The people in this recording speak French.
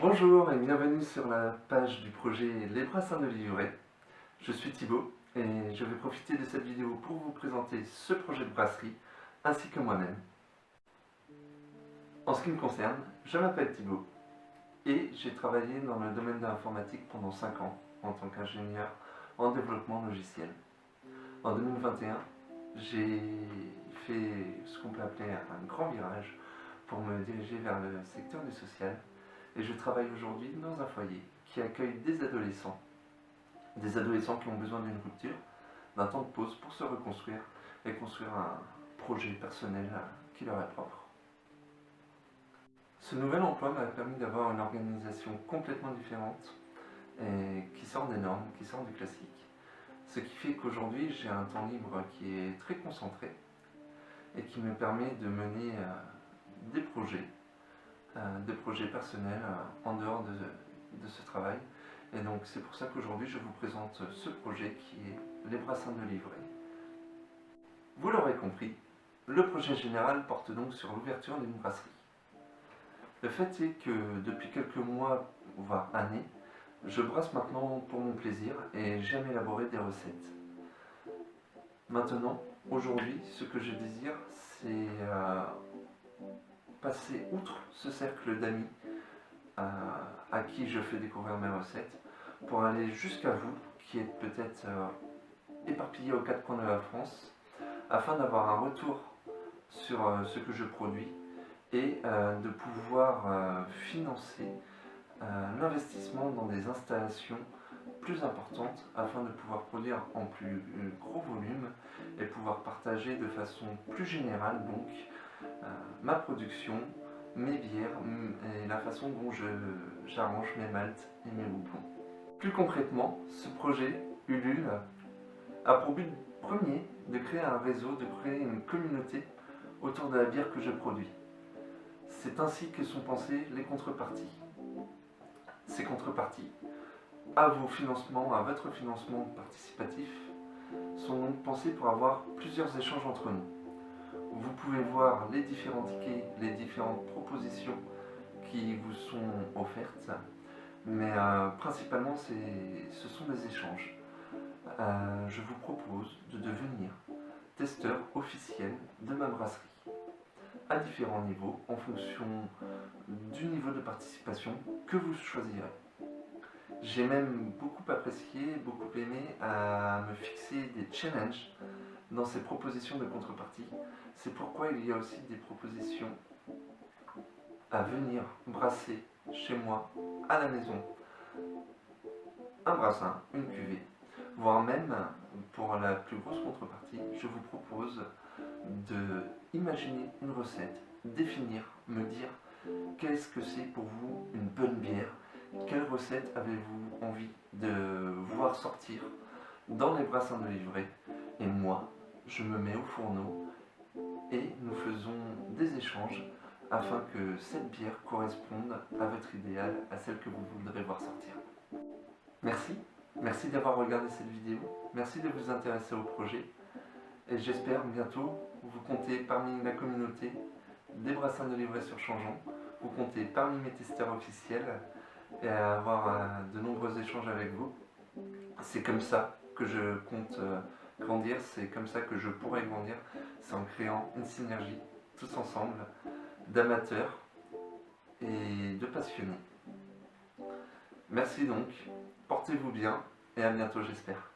Bonjour et bienvenue sur la page du projet Les Brassins de Livret. Je suis Thibaut et je vais profiter de cette vidéo pour vous présenter ce projet de brasserie ainsi que moi-même. En ce qui me concerne, je m'appelle Thibaut et j'ai travaillé dans le domaine de l'informatique pendant 5 ans en tant qu'ingénieur en développement logiciel. En 2021, j'ai fait ce qu'on peut appeler un grand virage pour me diriger vers le secteur du social. Et je travaille aujourd'hui dans un foyer qui accueille des adolescents qui ont besoin d'une rupture, d'un temps de pause pour se reconstruire et construire un projet personnel qui leur est propre. Ce nouvel emploi m'a permis d'avoir une organisation complètement différente et qui sort des normes, qui sort du classique. Ce qui fait qu'aujourd'hui j'ai un temps libre qui est très concentré et qui me permet de mener des projets personnels en dehors de ce travail. Et donc c'est pour ça qu'aujourd'hui je vous présente ce projet qui est Les Brassins de Livret. Vous l'aurez compris, le projet général porte donc sur l'ouverture d'une brasserie. Le fait est que depuis quelques mois, voire années, je brasse maintenant pour mon plaisir et j'aime élaborer des recettes. Maintenant, aujourd'hui, ce que je désire, c'est passer outre ce cercle d'amis à qui je fais découvrir mes recettes, pour aller jusqu'à vous, qui êtes peut-être éparpillés aux quatre coins de la France, afin d'avoir un retour sur ce que je produis et de pouvoir financer l'investissement dans des installations plus importantes afin de pouvoir produire en plus gros volume et pouvoir partager de façon plus générale donc ma production, mes bières et la façon dont j'arrange mes maltes et mes houblons. Plus concrètement, ce projet Ulule a pour but premier de créer un réseau, de créer une communauté autour de la bière que je produis. C'est ainsi que sont pensées les contreparties. Ces contreparties, à vos financements, à votre financement participatif, sont donc pensées pour avoir plusieurs échanges entre nous. Vous pouvez voir les différents tickets, les différentes propositions qui vous sont offertes, mais principalement ce sont des échanges. Je vous propose de devenir testeur officiel de ma brasserie à différents niveaux en fonction du niveau de participation que vous choisirez. J'ai même beaucoup apprécié, beaucoup aimé à me fixer des challenges dans ces propositions de contrepartie. C'est pourquoi il y a aussi des propositions à venir brasser chez moi, à la maison, un brassin, une cuvée, voire même, pour la plus grosse contrepartie, je vous propose de imaginer une recette, définir, me dire qu'est-ce que c'est pour vous une bonne bière, quelle recette avez-vous envie de voir sortir dans les brassins de Livret, et moi, je me mets au fourneau et nous faisons des échanges afin que cette bière corresponde à votre idéal, à celle que vous voudrez voir sortir. Merci d'avoir regardé cette vidéo, merci de vous intéresser au projet et j'espère bientôt vous compter parmi la communauté des Brassins de Livret sur Changeant, vous compter parmi mes testeurs officiels et avoir de nombreux échanges avec vous. C'est comme ça que je compte grandir, c'est comme ça que je pourrais grandir, c'est en créant une synergie tous ensemble d'amateurs et de passionnés. Merci donc, portez-vous bien et à bientôt j'espère.